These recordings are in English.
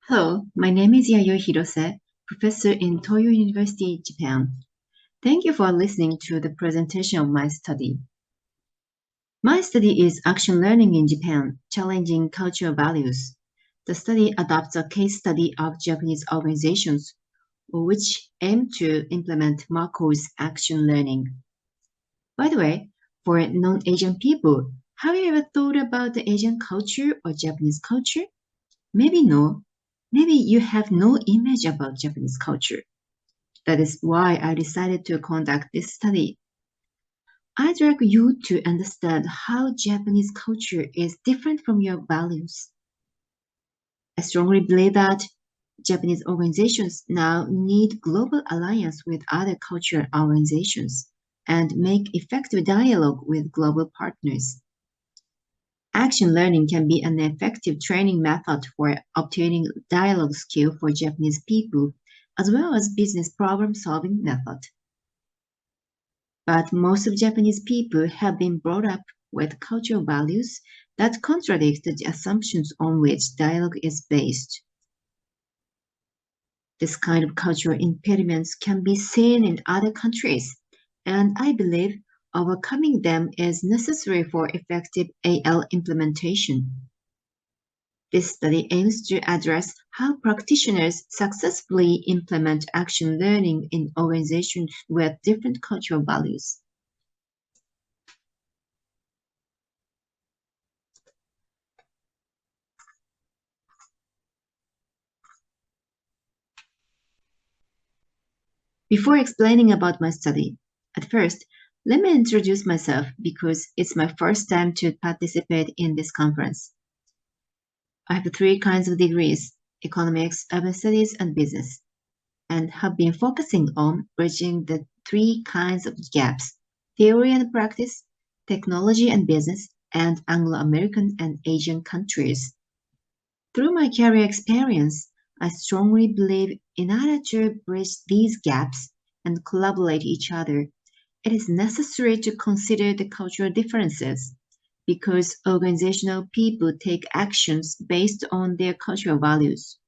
Hello, my name is Yayoi Hirose, professor in Toyo University, Japan. Thank you for listening to the presentation of my study. My study is Action Learning in Japan, Challenging Cultural Values. The study adopts a case study of Japanese organizations which aim to implement Marquardt's Action Learning. By the way, for non-Asian people, have you ever thought about the Asian culture or Japanese culture? Maybe no. Maybe you have no image about Japanese culture. That is why I decided to conduct this study. I'd like you to understand how Japanese culture is different from your values. I strongly believe that Japanese organizations now need global alliance with other cultural organizations and make effective dialogue with global partners. Action learning can be an effective training method for obtaining dialogue skill for Japanese people, as well as business problem-solving method. But most of Japanese people have been brought up with cultural values that contradict the assumptions on which dialogue is based. This kind of cultural impediments can be seen in other countries, and I believe overcoming them is necessary for effective AL implementation. This study aims to address how practitioners successfully implement action learning in organizations with different cultural values. Before explaining about my study, at first, let me introduce myself because it's my first time to participate in this conference. I have three kinds of degrees: economics, urban studies, and business, and have been focusing on bridging the three kinds of gaps: theory and practice, technology and business, and Anglo-American and Asian countries. Through my career experience, I strongly believe in order to bridge these gaps and collaborate each other, it is necessary to consider the cultural differences because organizational people take actions based on their cultural values.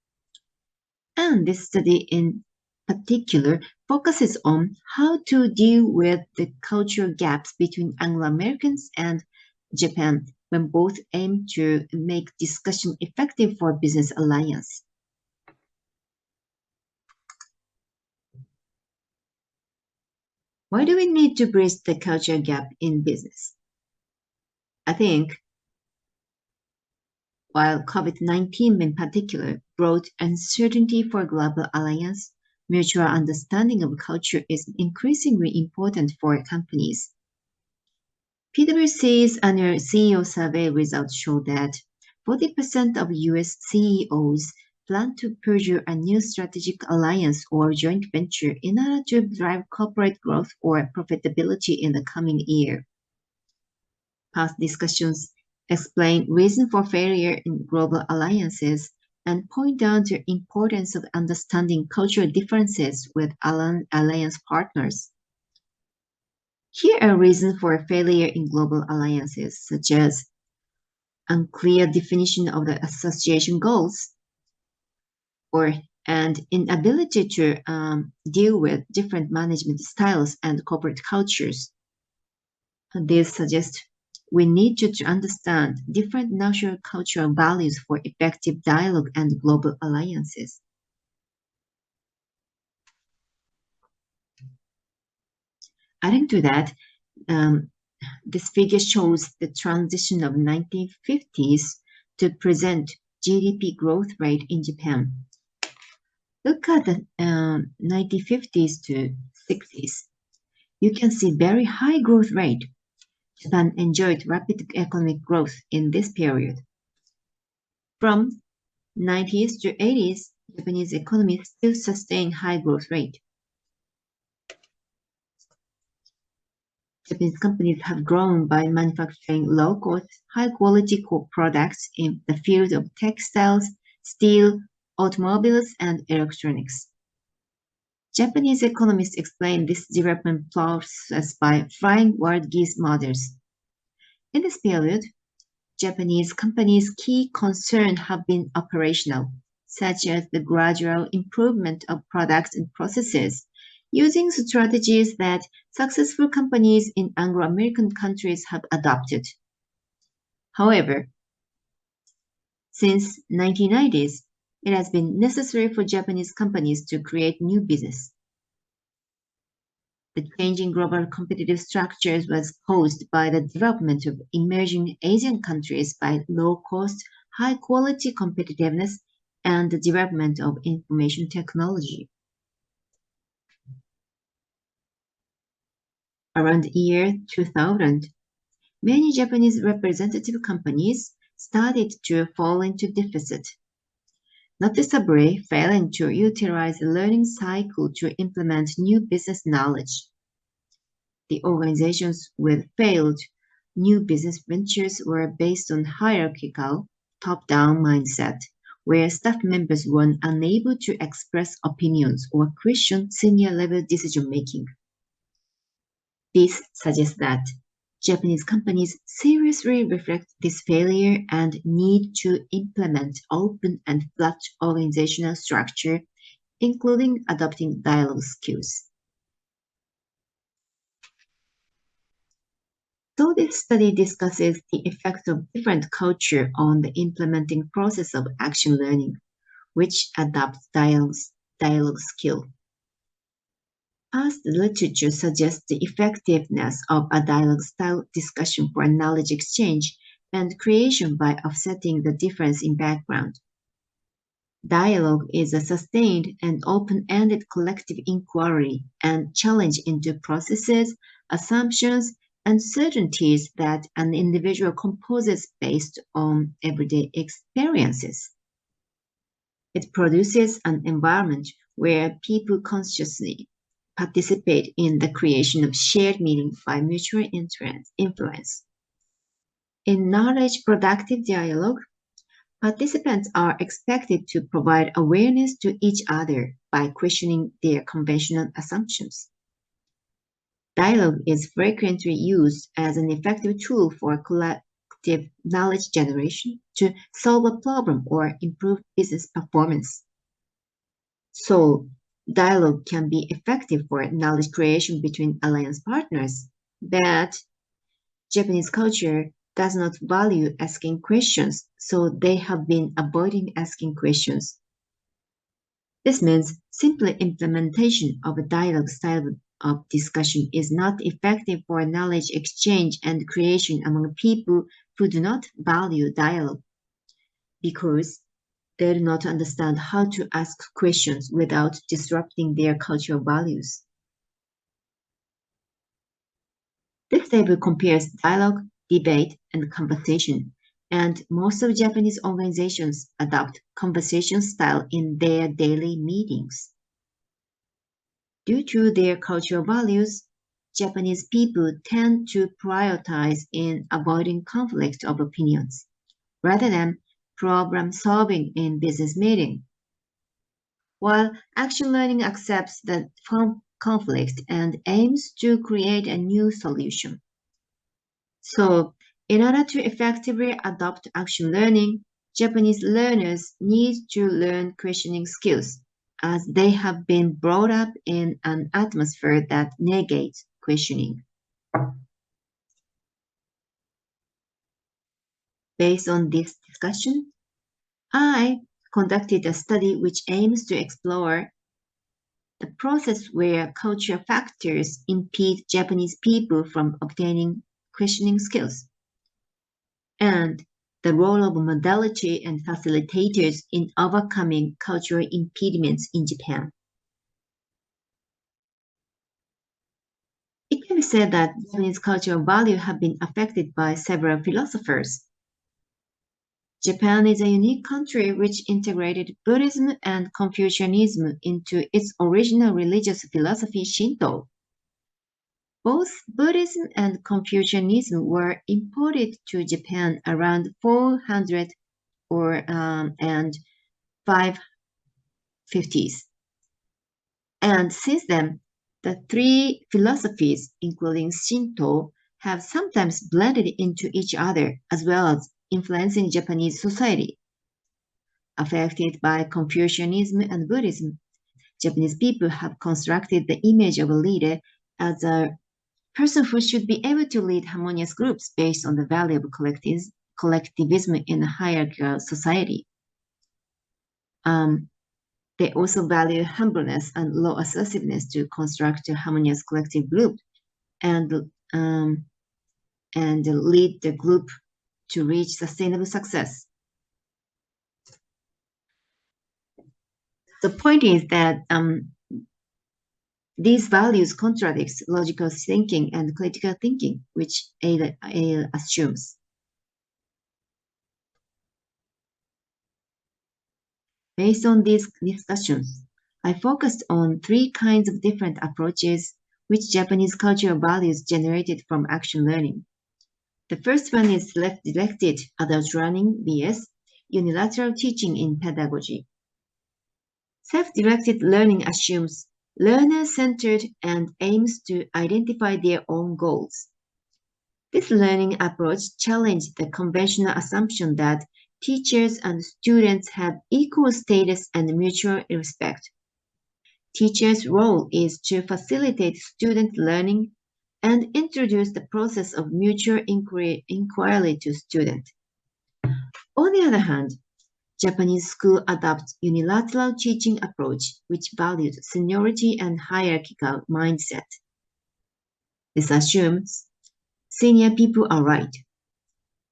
And this study in particular focuses on how to deal with the cultural gaps between Anglo-Americans and Japan when both aim to make discussion effective for business alliance. Why do we need to bridge the cultural gap in business? I think while COVID-19 in particular brought uncertainty for global alliance, mutual understanding of culture is increasingly important for companies. PwC's annual CEO survey results show that 40% of US CEOs plan to pursue a new strategic alliance or joint venture in order to drive corporate growth or profitability in the coming year. Past discussions explain reason for failure in global alliances and point out the importance of understanding cultural differences with alliance partners. Here are reasons for failure in global alliances, such as unclear definition of the association goals, and inability to deal with different management styles and corporate cultures. This suggests we need to understand different national cultural values for effective dialogue and global alliances. Adding to that, this figure shows the transition of 1950s to present GDP growth rate in Japan. Look at the 1950s to 60s. You can see very high growth rate. Japan enjoyed rapid economic growth in this period. From 90s to 80s, Japanese economy still sustained high growth rate. Japanese companies have grown by manufacturing low-cost, high-quality products in the field of textiles, steel, automobiles, and electronics. Japanese economists explain this development process by flying wild geese models. In this period, Japanese companies' key concerns have been operational, such as the gradual improvement of products and processes, using strategies that successful companies in Anglo-American countries have adopted. However, since 1990s, it has been necessary for Japanese companies to create new business. The changing global competitive structures was caused by the development of emerging Asian countries by low-cost, high-quality competitiveness and the development of information technology. Around the year 2000, many Japanese representative companies started to fall into deficit, noticeably failing to utilize the learning cycle to implement new business knowledge. The organizations with failed new business ventures were based on hierarchical, top-down mindset, where staff members were unable to express opinions or question senior-level decision-making. This suggests that Japanese companies seriously reflect this failure and need to implement open and flat organizational structure, including adopting dialogue skills. So this study discusses the effect of different culture on the implementing process of action learning, which adopts dialogue skill. Past literature suggests the effectiveness of a dialogue-style discussion for knowledge exchange and creation by offsetting the difference in background. Dialogue is a sustained and open-ended collective inquiry and challenge into processes, assumptions, and certainties that an individual composes based on everyday experiences. It produces an environment where people consciously participate in the creation of shared meaning by mutual influence. In knowledge productive dialogue, participants are expected to provide awareness to each other by questioning their conventional assumptions. Dialogue is frequently used as an effective tool for collective knowledge generation to solve a problem or improve business performance. So, dialogue can be effective for knowledge creation between alliance partners, but Japanese culture does not value asking questions, so they have been avoiding asking questions. This means simple implementation of a dialogue style of discussion is not effective for knowledge exchange and creation among people who do not value dialogue, because they do not understand how to ask questions without disrupting their cultural values. This table compares dialogue, debate, and conversation, and most of Japanese organizations adopt conversation style in their daily meetings. Due to their cultural values, Japanese people tend to prioritize in avoiding conflict of opinions, rather than problem solving in business meeting. While action learning accepts the conflict and aims to create a new solution. So, in order to effectively adopt action learning, Japanese learners need to learn questioning skills, as they have been brought up in an atmosphere that negates questioning. Based on this discussion, I conducted a study which aims to explore the process where cultural factors impede Japanese people from obtaining questioning skills, and the role of modality and facilitators in overcoming cultural impediments in Japan. It can be said that Japanese cultural values have been affected by several philosophers. Japan is a unique country which integrated Buddhism and Confucianism into its original religious philosophy, Shinto. Both Buddhism and Confucianism were imported to Japan around 400 and 550s. And since then, the three philosophies, including Shinto, have sometimes blended into each other as well as influencing Japanese society. Affected by Confucianism and Buddhism, Japanese people have constructed the image of a leader as a person who should be able to lead harmonious groups based on the value of collectivism in a hierarchical society. They also value humbleness and low assertiveness to construct a harmonious collective group and lead the group to reach sustainable success. The point is that these values contradict logical thinking and critical thinking, which WIAL assumes. Based on these discussions, I focused on 3 kinds of different approaches which Japanese cultural values generated from action learning. The first one is self-directed adult learning vs. unilateral teaching in pedagogy. Self-directed learning assumes learner-centered and aims to identify their own goals. This learning approach challenged the conventional assumption that teachers and students have equal status and mutual respect. Teachers' role is to facilitate student learning and introduce the process of mutual inquiry to students. On the other hand, Japanese school adopts unilateral teaching approach, which values seniority and hierarchical mindset. This assumes senior people are right.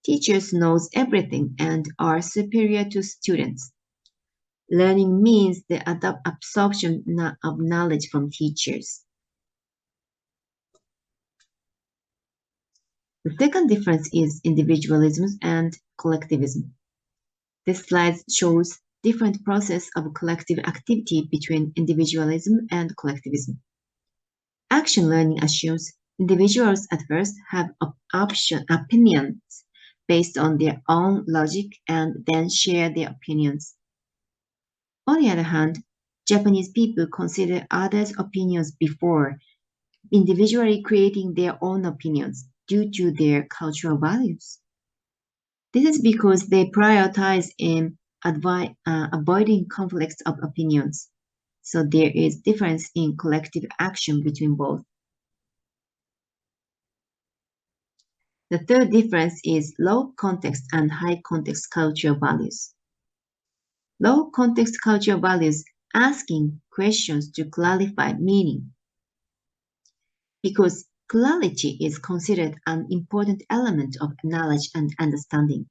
Teachers knows everything and are superior to students. Learning means the absorption of knowledge from teachers. The second difference is individualism and collectivism. This slide shows different process of collective activity between individualism and collectivism. Action learning assumes individuals at first have opinions based on their own logic and then share their opinions. On the other hand, Japanese people consider others' opinions before individually creating their own opinions due to their cultural values. This is because they prioritize in avoiding conflicts of opinions. So there is difference in collective action between both. The third difference is low context and high context cultural values. Low context cultural values asking questions to clarify meaning, because clarity is considered an important element of knowledge and understanding.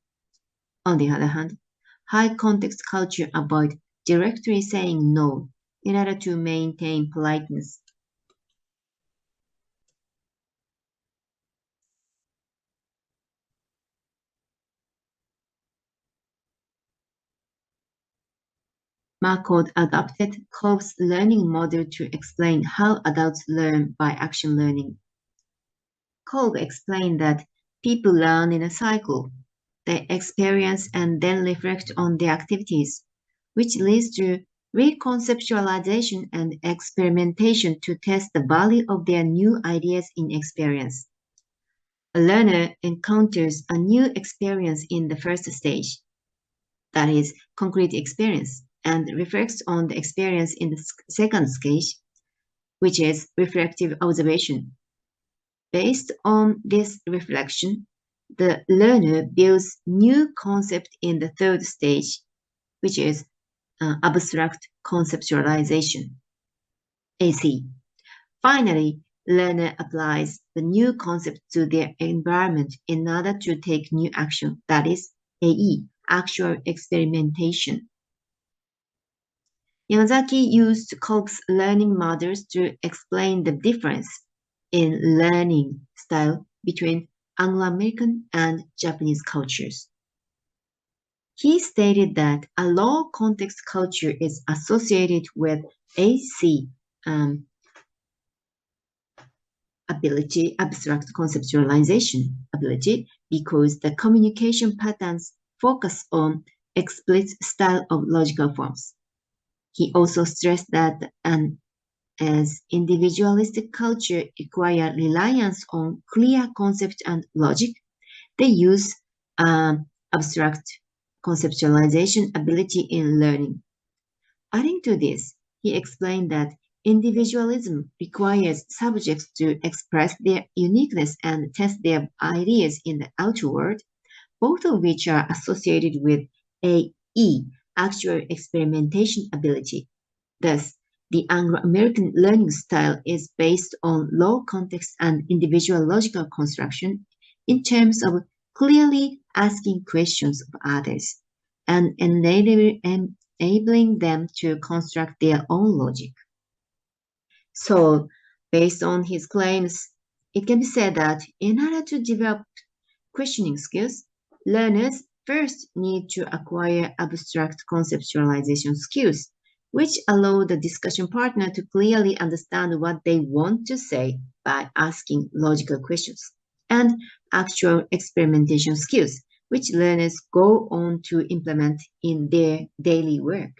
On the other hand, high context culture avoid directly saying no in order to maintain politeness. Marquardt adopted Kolb's learning model to explain how adults learn by action learning. Kolb explained that people learn in a cycle. They experience and then reflect on their activities, which leads to reconceptualization and experimentation to test the value of their new ideas in experience. A learner encounters a new experience in the first stage, that is, concrete experience, and reflects on the experience in the second stage, which is reflective observation. Based on this reflection, the learner builds new concept in the third stage, which is abstract conceptualization, AC. Finally, learner applies the new concept to their environment in order to take new action, that is, AE, actual experimentation. Yamazaki used Kolb's learning models to explain the difference in learning style between Anglo-American and Japanese cultures. He stated that a low context culture is associated with AC ability, abstract conceptualization ability, because the communication patterns focus on explicit style of logical forms. He also stressed that as individualistic culture require reliance on clear concept and logic, they use abstract conceptualization ability in learning. Adding to this, he explained that individualism requires subjects to express their uniqueness and test their ideas in the outer world, both of which are associated with AE, actual experimentation ability. Thus, the Anglo-American learning style is based on low context and individual logical construction in terms of clearly asking questions of others and enabling them to construct their own logic. So, based on his claims, it can be said that in order to develop questioning skills, learners first need to acquire abstract conceptualization skills, which allow the discussion partner to clearly understand what they want to say by asking logical questions, and actual experimentation skills, which learners go on to implement in their daily work.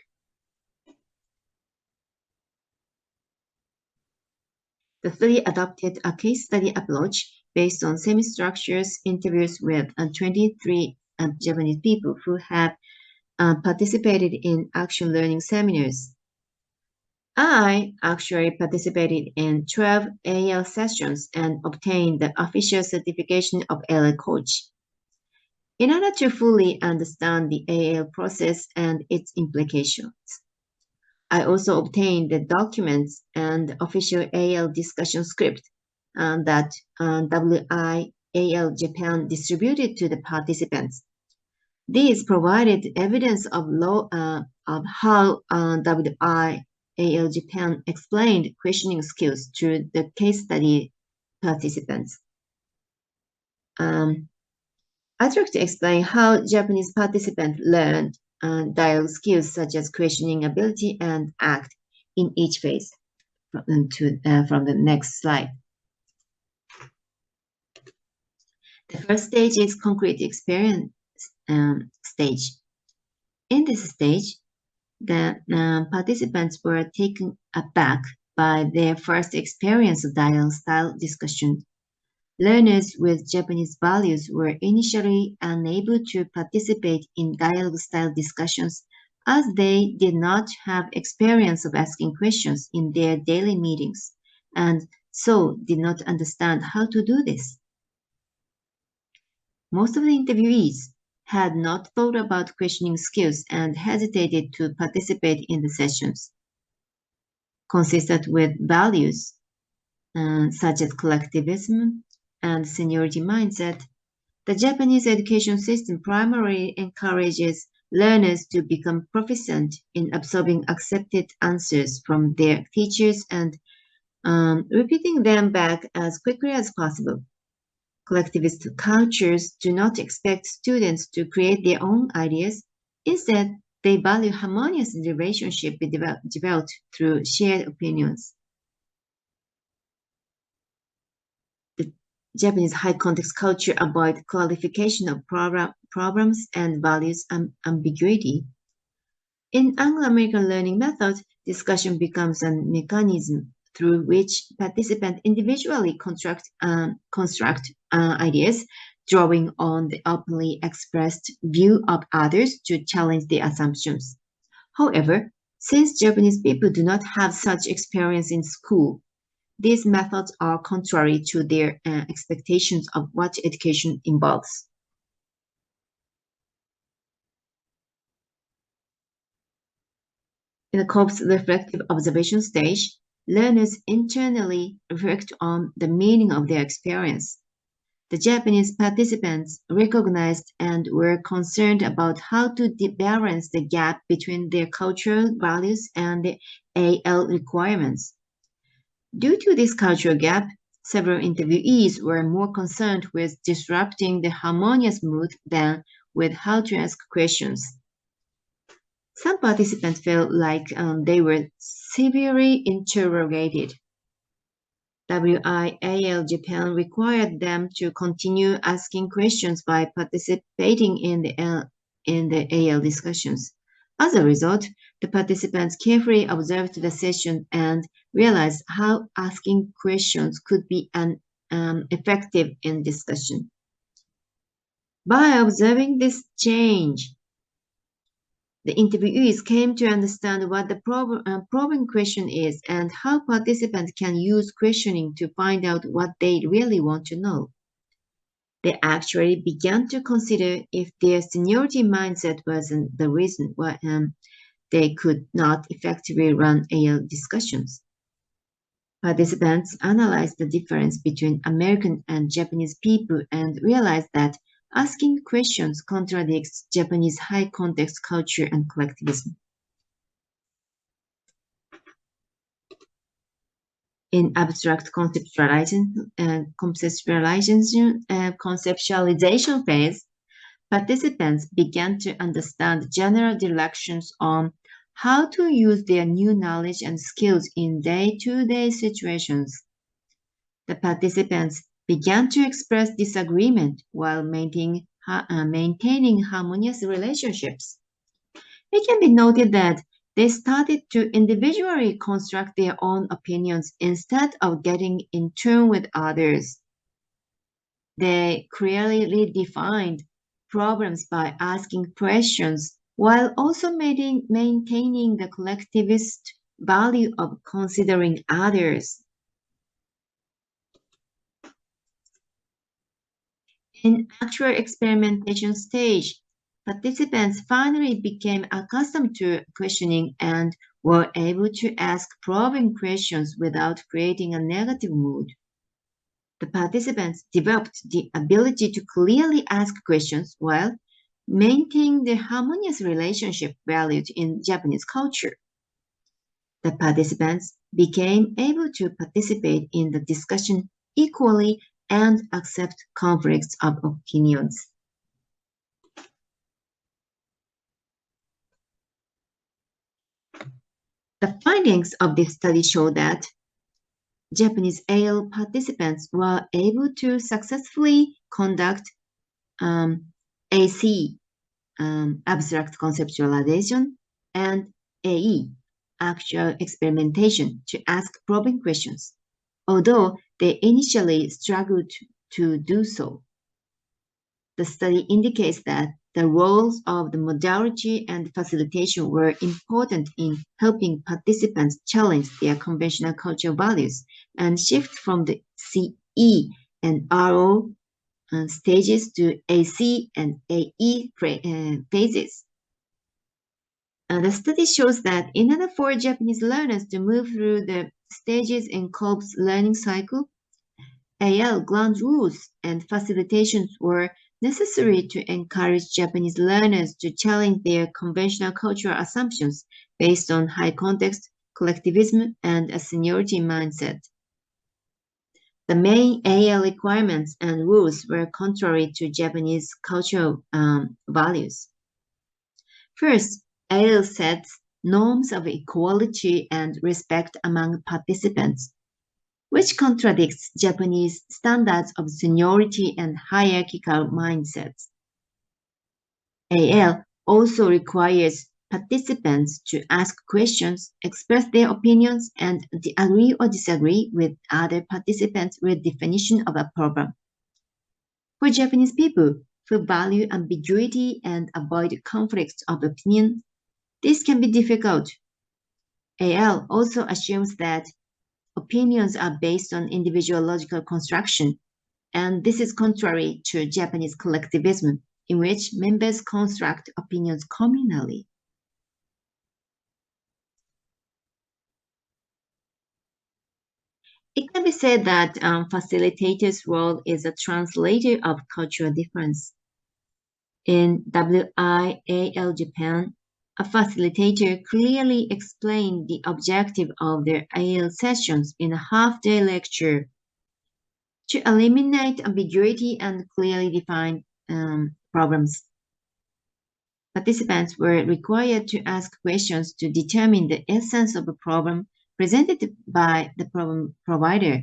The study adopted a case study approach based on semi-structures interviews with 23 Japanese people who have participated in action learning seminars. I actually participated in 12 AL sessions and obtained the official certification of AL coach. In order to fully understand the AL process and its implications, I also obtained the documents and official AL discussion script that WIAL Japan distributed to the participants. These provided evidence of how WIAL Japan explained questioning skills to the case study participants. I'd like to explain how Japanese participants learned dialogue skills such as questioning ability and ACT in each phase. From the next slide. The first stage is concrete experience stage. In this stage, the participants were taken aback by their first experience of dialogue style discussion. Learners with Japanese values were initially unable to participate in dialogue-style discussions as they did not have experience of asking questions in their daily meetings, and so did not understand how to do this. Most of the interviewees had not thought about questioning skills and hesitated to participate in the sessions. Consistent with values such as collectivism and seniority mindset, the Japanese education system primarily encourages learners to become proficient in absorbing accepted answers from their teachers and repeating them back as quickly as possible. Collectivist cultures do not expect students to create their own ideas. Instead, they value harmonious relationship developed through shared opinions. Japanese high-context culture avoid clarification of problems and values ambiguity. In Anglo-American learning method, discussion becomes a mechanism through which participants individually construct ideas, drawing on the openly expressed view of others to challenge their assumptions. However, since Japanese people do not have such experience in school, these methods are contrary to their expectations of what education involves. In the Kolb's reflective observation stage, learners internally reflect on the meaning of their experience. The Japanese participants recognized and were concerned about how to balance the gap between their cultural values and the AL requirements. Due to this cultural gap, several interviewees were more concerned with disrupting the harmonious mood than with how to ask questions. Some participants felt like they were severely interrogated. WIAL Japan required them to continue asking questions by participating in the AL discussions. As a result, the participants carefully observed the session and realized how asking questions could be effective in discussion. By observing this change, The interviewees came to understand what the problem question is and how participants can use questioning to find out what they really want to know. They actually began to consider if their seniority mindset wasn't the reason why they could not effectively run AL discussions. Participants analyzed the difference between American and Japanese people and realized that asking questions contradicts Japanese high context culture and collectivism. In abstract conceptualization phase, participants began to understand general directions on how to use their new knowledge and skills in day-to-day situations. The participants began to express disagreement while maintaining harmonious relationships. It can be noted that they started to individually construct their own opinions instead of getting in tune with others. They clearly redefined problems by asking questions while also maintaining the collectivist value of considering others. In actual experimentation stage, participants finally became accustomed to questioning and were able to ask probing questions without creating a negative mood. The participants developed the ability to clearly ask questions while maintaining the harmonious relationship valued in Japanese culture. The participants became able to participate in the discussion equally and accept conflicts of opinions. The findings of this study show that Japanese AL participants were able to successfully conduct AC, abstract conceptualization, and AE, actual experimentation, to ask probing questions, although they initially struggled to do so. The study indicates that the roles of the modality and facilitation were important in helping participants challenge their conventional cultural values and shift from the CE and RO stages to AC and AE phases. The study shows that in order for Japanese learners to move through the stages in Kolb's learning cycle, AL ground rules and facilitations were necessary to encourage Japanese learners to challenge their conventional cultural assumptions based on high context, collectivism, and a seniority mindset. The main AL requirements and rules were contrary to Japanese cultural values. First, AL sets norms of equality and respect among participants, which contradicts Japanese standards of seniority and hierarchical mindsets. AL also requires participants to ask questions, express their opinions, and agree or disagree with other participants with definition of a problem. For Japanese people who value ambiguity and avoid conflicts of opinion, this can be difficult. AL also assumes that opinions are based on individual logical construction, and this is contrary to Japanese collectivism, in which members construct opinions communally. It can be said that facilitator's role is a translator of cultural difference. In WIAL Japan, a facilitator clearly explained the objective of their AL sessions in a half-day lecture to eliminate ambiguity and clearly define problems. Participants were required to ask questions to determine the essence of a problem presented by the problem provider.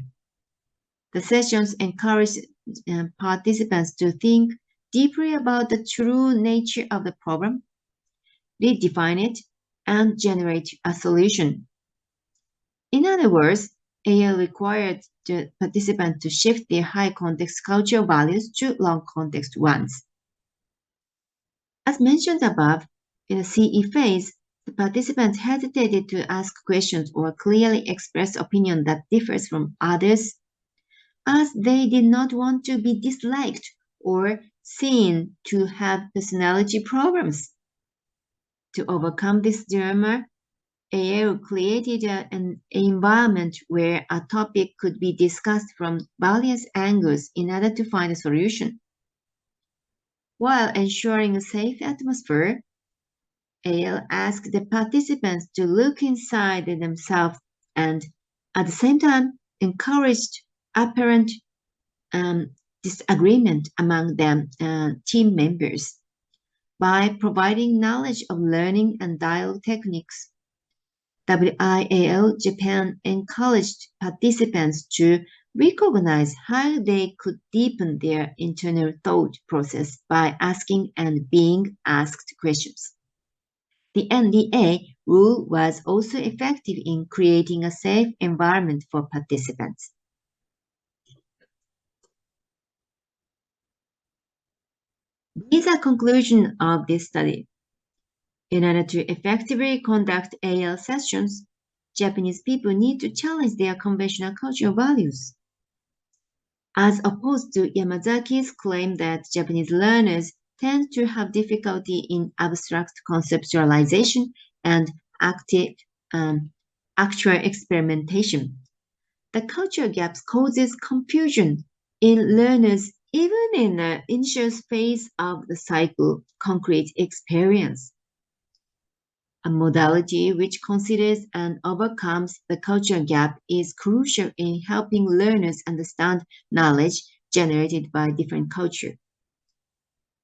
The sessions encouraged participants to think deeply about the true nature of the problem, redefine it, and generate a solution. In other words, AL required the participant to shift their high context cultural values to long context ones. As mentioned above, In the CE phase, the participants hesitated to ask questions or clearly express opinion that differs from others, as they did not want to be disliked or seen to have personality problems. To overcome this dilemma, AL created an environment where a topic could be discussed from various angles in order to find a solution. While ensuring a safe atmosphere, AL asked the participants to look inside themselves and, at the same time, encouraged apparent disagreement among them team members. By providing knowledge of learning and dialogue techniques, WIAL Japan encouraged participants to recognize how they could deepen their internal thought process by asking and being asked questions. The NDA rule was also effective in creating a safe environment for participants. These are conclusions of this study. In order to effectively conduct AL sessions, Japanese people need to challenge their conventional cultural values. As opposed to Yamazaki's claim that Japanese learners tend to have difficulty in abstract conceptualization and actual experimentation, the cultural gaps causes confusion in learners even in the initial phase of the cycle concrete experience. A modality which considers and overcomes the cultural gap is crucial in helping learners understand knowledge generated by different cultures.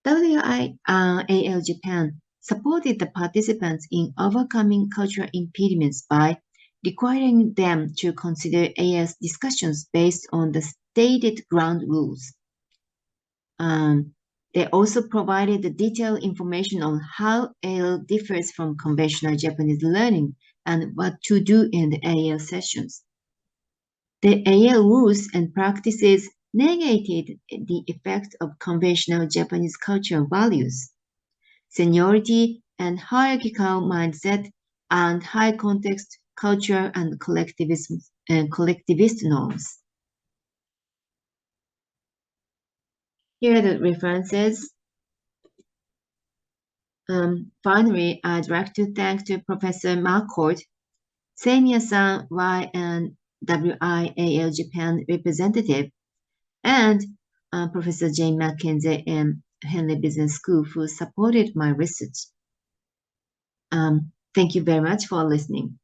WIAL Japan supported the participants in overcoming cultural impediments by requiring them to consider AL's discussions based on the stated ground rules. They also provided the detailed information on how AL differs from conventional Japanese learning and what to do in the AL sessions. The AL rules and practices negated the effect of conventional Japanese cultural values, seniority and hierarchical mindset, and high context culture and collectivist norms. Here are the references. Finally, I'd like to thank Professor Marquardt, Senior-san and WIAL Japan representative, and Professor Jane Mackenzie and Henley Business School who supported my research. Thank you very much for listening.